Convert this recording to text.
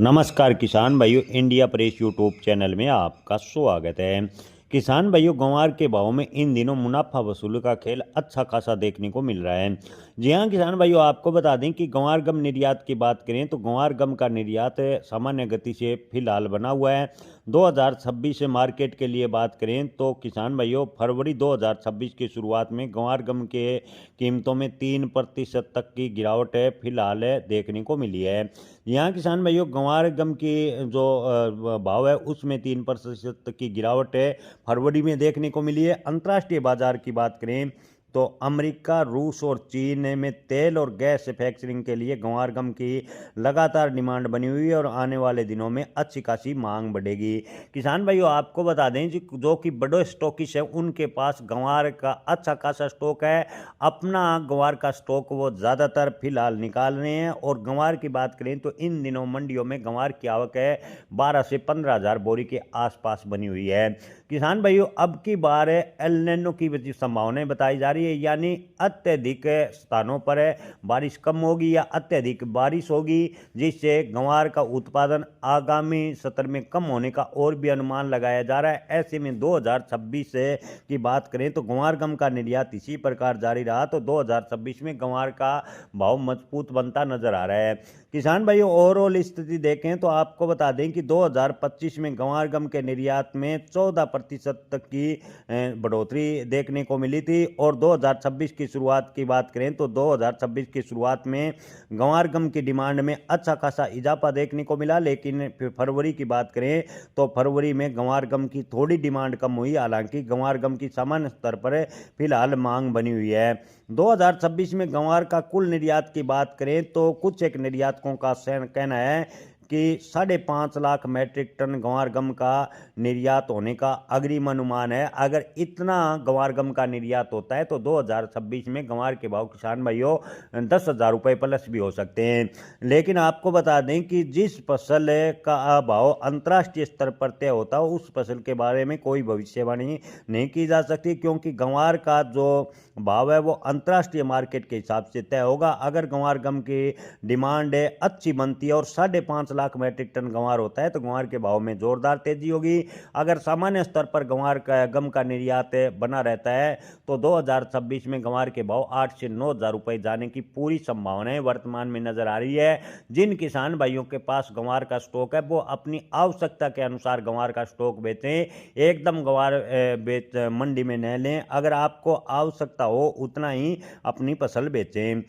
नमस्कार किसान भाइयों, इंडिया प्रेस यूट्यूब चैनल में आपका स्वागत है। किसान भाइयों, ग्वार के भाव में इन दिनों मुनाफा वसूली का खेल अच्छा खासा देखने को मिल रहा है। जी हाँ किसान भाइयों, आपको बता दें कि ग्वार गम निर्यात की बात करें तो ग्वार गम का निर्यात सामान्य गति से फिलहाल बना हुआ है। 2026 से मार्केट के लिए बात करें तो किसान भाइयों, फरवरी 2026 की शुरुआत में ग्वार गम के कीमतों में 3% तक की गिरावट फिलहाल देखने को मिली है। यहाँ किसान भाइयों, ग्वार गम की जो भाव है उसमें 3% की गिरावट है फरवरी में देखने को मिली है। अंतर्राष्ट्रीय बाजार की बात करें तो अमेरिका, रूस और चीन में तेल और गैस फैक्चरिंग के लिए ग्वार गम की लगातार डिमांड बनी हुई है और आने वाले दिनों में अच्छी खासी मांग बढ़ेगी। किसान भाइयों, आपको बता दें जो कि बड़े स्टॉकिस्ट है उनके पास ग्वार का अच्छा खासा स्टॉक है। अपना ग्वार का स्टॉक वो ज़्यादातर फिलहाल निकाल रहे हैं। और ग्वार की बात करें तो इन दिनों मंडियों में ग्वार की आवक है 12 से 15 हज़ार बोरी के आसपास बनी हुई है। किसान भाइयों, अब की बार एल नीनो की संभावनाएं बताई जा रही है, यानी अत्यधिक स्थानों पर बारिश कम होगी या अत्यधिक बारिश होगी, जिससे ग्वार का उत्पादन आगामी सत्र में कम होने का और भी अनुमान लगाया जा रहा है। ऐसे में 2026 की बात करें तो ग्वार गम का निर्यात इसी प्रकार जारी रहा तो 2026 में ग्वार का भाव मजबूत बनता नजर आ रहा है। किसान भाइयों, ओवरऑल स्थिति देखें तो आपको बता दें कि 2025 में ग्वार गम के निर्यात में 14% तक की बढ़ोतरी देखने को मिली थी। और 2026 की शुरुआत की बात करें तो 2026 की शुरुआत में ग्वार गम की डिमांड में अच्छा खासा इजाफा देखने को मिला, लेकिन फरवरी की बात करें तो फरवरी में ग्वार गम की थोड़ी डिमांड कम हुई। हालांकि ग्वार गम की सामान्य स्तर पर फिलहाल मांग बनी हुई है। 2026 में ग्वार का कुल निर्यात की बात करें तो कुछ एक निर्यातकों का कहना है कि 5.5 लाख मैट्रिक टन ग्वार गम का निर्यात होने का अग्रिम अनुमान है। अगर इतना ग्वार गम का निर्यात होता है तो 2026 में ग्वार के भाव किसान भाइयों 10,000 रुपये प्लस भी हो सकते हैं। लेकिन आपको बता दें कि जिस फसल का भाव अंतर्राष्ट्रीय स्तर पर तय होता है उस फसल के बारे में कोई भविष्यवाणी नहीं की जा सकती, क्योंकि ग्वार का जो भाव है वो अंतर्राष्ट्रीय मार्केट के हिसाब से तय होगा। अगर ग्वार गम की डिमांड अच्छी बनती है और 5.5 लाख मैट्रिक टन ग्वार होता है तो ग्वार के भाव में जोरदार तेजी होगी। अगर सामान्य स्तर पर ग्वार का गम का निर्यात बना रहता है तो 2026 में ग्वार के भाव 8 से 9 हज़ार रुपये जाने की पूरी संभावनाएं वर्तमान में नजर आ रही है। जिन किसान भाइयों के पास ग्वार का स्टॉक है वो अपनी आवश्यकता के अनुसार ग्वार का स्टॉक बेचें, एकदम ग्वार मंडी में न लें। अगर आपको आवश्यकता हो उतना ही अपनी फसल बेचें।